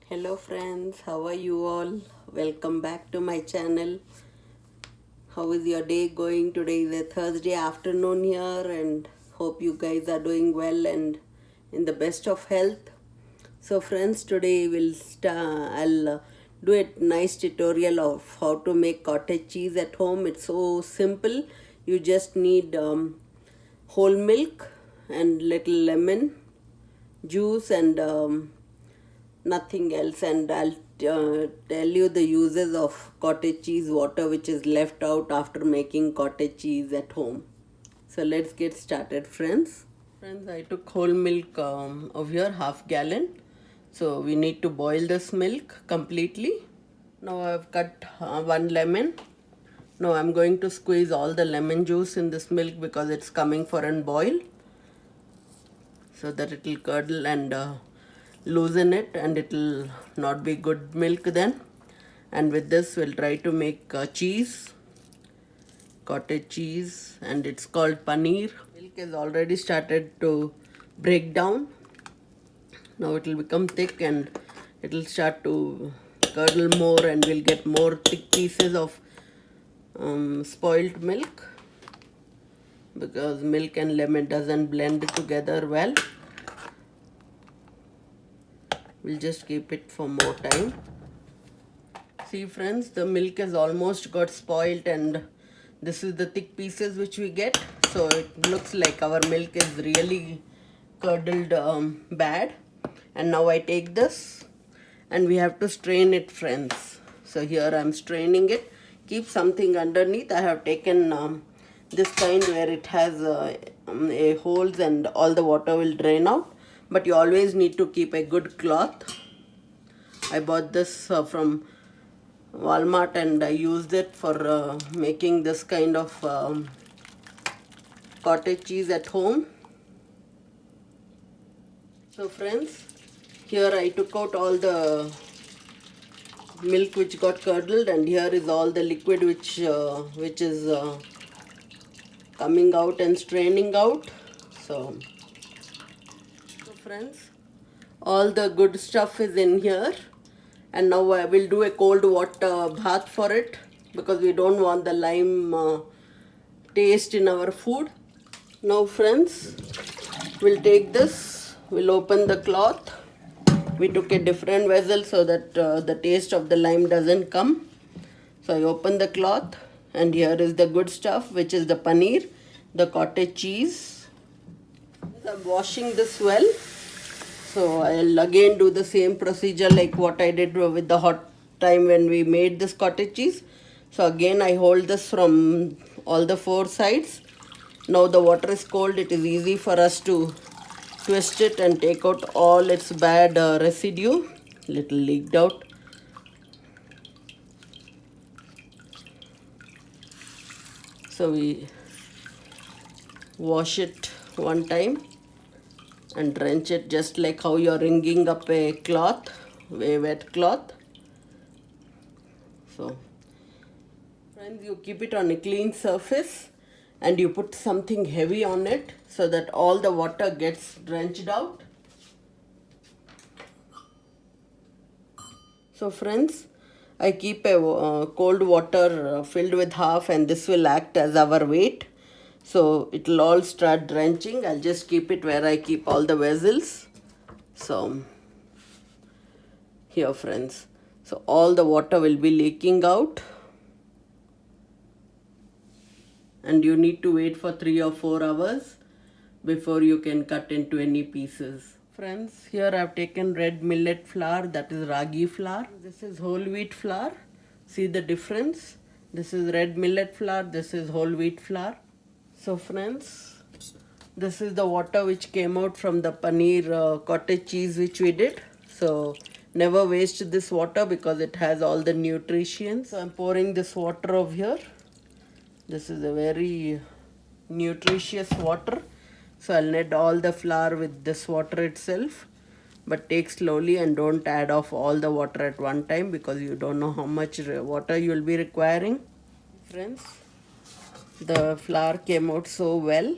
Hello friends, how are you all? Welcome back to my channel. How is your day going? Today is a Thursday afternoon here and hope you guys are doing well and in the best of health. So friends, today I'll do a nice tutorial of how to make cottage cheese at home. It's so simple. You just need whole milk and little lemon juice and nothing else, and I'll tell you the uses of cottage cheese water which is left out after making cottage cheese at home. So let's get started, friends. Friends, I took whole milk of here, half gallon. So we need to boil this milk completely. Now I've cut one lemon. Now I'm going to squeeze all the lemon juice in this milk because it's coming for a boil, so that it will curdle and loosen it, and it will not be good milk then. And with this we'll try to make cheese, cottage cheese, and it's called paneer. Milk has already started to break down. Now it will become thick and it will start to curdle more, and we'll get more thick pieces of spoiled milk because milk and lemon doesn't blend together well. We'll just keep it for more time. See friends, the milk has almost got spoiled and this is the thick pieces which we get. So it looks like our milk is really curdled bad. And now I take this and we have to strain it, friends. So here I'm straining it. Keep something underneath. I have taken this kind where it has a holes and all the water will drain out. But you always need to keep a good cloth. I bought this from Walmart and I used it for making this kind of cottage cheese at home. So friends, here I took out all the milk which got curdled, and here is all the liquid which is coming out and straining out. So friends, all the good stuff is in here, and now I will do a cold water bath for it because we don't want the lime taste in our food. Now friends, we'll take this, we'll open the cloth. We took a different vessel so that the taste of the lime doesn't come. So I open the cloth and here is the good stuff, which is the paneer, the cottage cheese. I'm washing this well. So I'll again do the same procedure like what I did with the hot time when we made this cottage cheese. So again I hold this from all the four sides. Now the water is cold, it is easy for us to twist it and take out all its bad residue, little leaked out. So we wash it one time and drench it just like how you're wringing up a cloth, a wet cloth. So friends, you keep it on a clean surface and you put something heavy on it so that all the water gets drenched out. So friends, I keep a cold water filled with half, and this will act as our weight. So it will all start drenching. I'll just keep it where I keep all the vessels. So here friends, so all the water will be leaking out. And you need to wait for 3 or 4 hours before you can cut into any pieces. Friends, here I have taken red millet flour, that is ragi flour. This is whole wheat flour. See the difference? This is red millet flour, this is whole wheat flour. So friends, this is the water which came out from the paneer cottage cheese which we did. So never waste this water because it has all the nutrients. So I'm pouring this water over here. This is a very nutritious water. So I'll knead all the flour with this water itself. But take slowly and don't add off all the water at one time because you don't know how much water you will be requiring. Friends, the flour came out so well,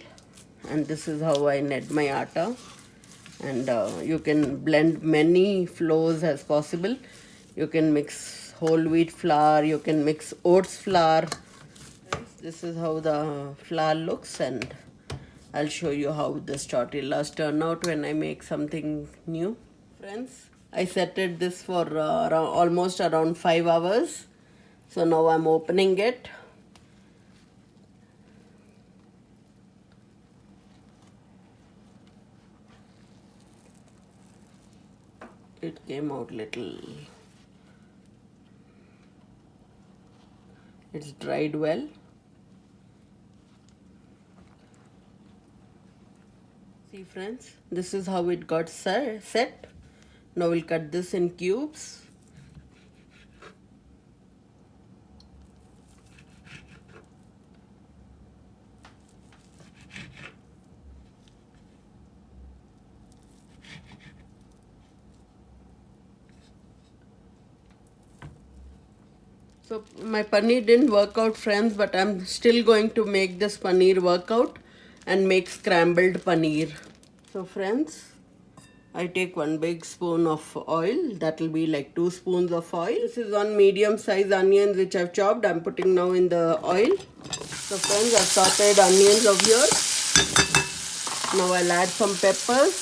and this is how I knead my atta. and you can blend many flours as possible. You can mix whole wheat flour, you can mix oats flour. This is how the flour looks, and I'll show you how this tortillas turn out when I make something new. Friends, I set it this for almost around 5 hours. So now I'm opening it. It came out little. It's dried well. See friends, this is how it got set. Now we'll cut this in cubes. So my paneer didn't work out, friends, but I'm still going to make this paneer work out and make scrambled paneer. So friends, I take 1 big spoon of oil. That will be like 2 spoons of oil. This is 1 medium size onion which I've chopped. I'm putting now in the oil. So friends, I've sauteed onions over here. Now I'll add some peppers.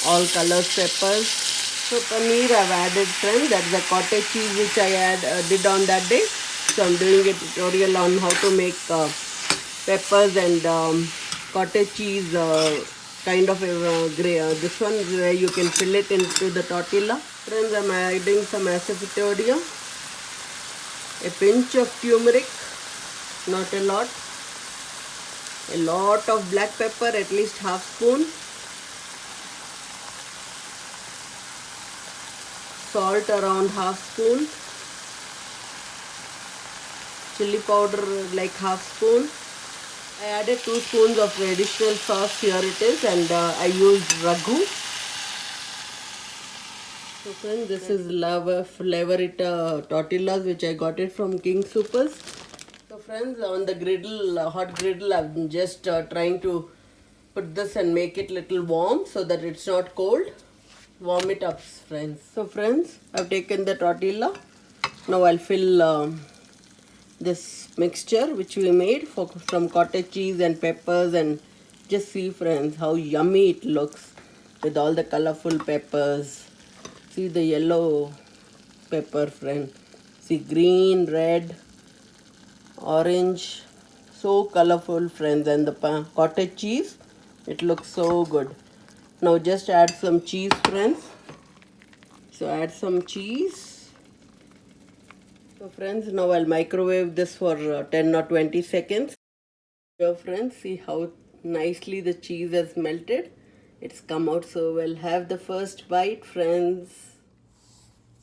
All colors peppers. So paneer I've added, friends. That's the cottage cheese which I did on that day. So I'm doing a tutorial on how to make peppers and cottage cheese kind of this one where you can fill it into the tortilla. Friends, I'm adding some asafoetida, a pinch of turmeric, not a lot of black pepper, at least half spoon, salt around half spoon, chili powder like half spoon. I added 2 spoons of traditional sauce, here it is, and I used Raghu. So friends, this is Lava Flavorita tortillas which I got it from King Soopers. So friends, on the griddle, hot griddle, I'm just trying to put this and make it little warm so that it's not cold. Warm it up, friends. So friends, I've taken the tortilla. Now I'll fill this mixture which we made from cottage cheese and peppers, and just see friends how yummy it looks with all the colorful peppers. See the yellow pepper, friend. See green, red, orange, so colorful, friends, and the cottage cheese, it looks so good. Now just add some cheese, friends. So add some cheese. So friends, now I'll microwave this for 10 or 20 seconds. So friends, see how nicely the cheese has melted. It's come out so well. Have the first bite, friends.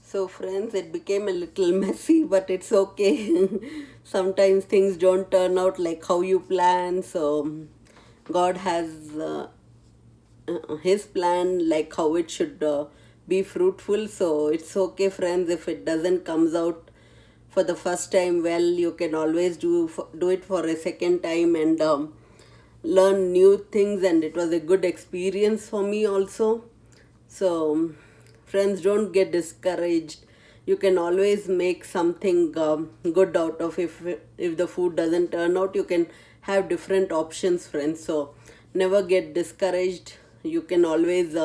So friends, it became a little messy, but it's okay. Sometimes things don't turn out like how you plan. So God has his plan like how it should be fruitful. So it's okay, friends, if it doesn't comes out for the first time well. You can always do it for a second time and learn new things, and it was a good experience for me also. So friends, don't get discouraged. You can always make something good out of if the food doesn't turn out. You can have different options, friends. So never get discouraged. You can always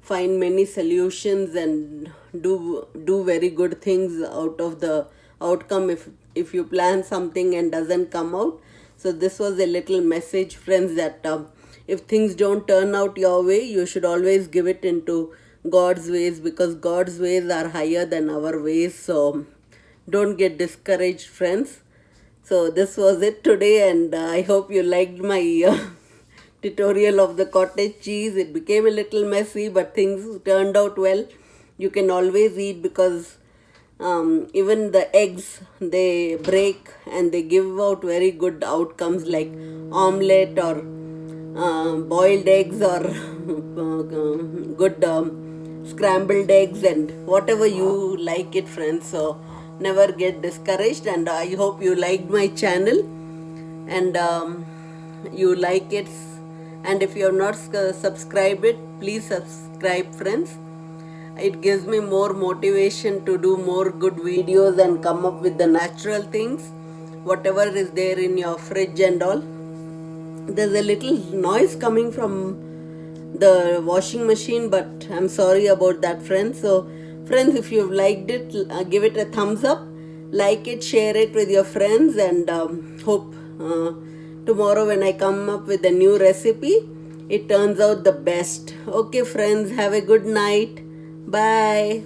find many solutions and do very good things out of the outcome if you plan something and doesn't come out. So this was a little message, friends, that if things don't turn out your way, you should always give it into God's ways, because God's ways are higher than our ways. So don't get discouraged, friends. So this was it today, and I hope you liked my tutorial of the cottage cheese. It became a little messy, but things turned out well. You can always eat, because even the eggs, they break and they give out very good outcomes, like omelette or boiled eggs, or good scrambled eggs, and whatever you like it, friends. So never get discouraged, and I hope you liked my channel and you like it, And if you have not subscribed it, please subscribe, friends. It gives me more motivation to do more good videos and come up with the natural things, whatever is there in your fridge and all. There's a little noise coming from the washing machine, but I'm sorry about that, friends. So friends, if you've liked it, give it a thumbs up, like it, share it with your friends, and hope tomorrow when I come up with a new recipe, it turns out the best. Okay friends, have a good night. Bye.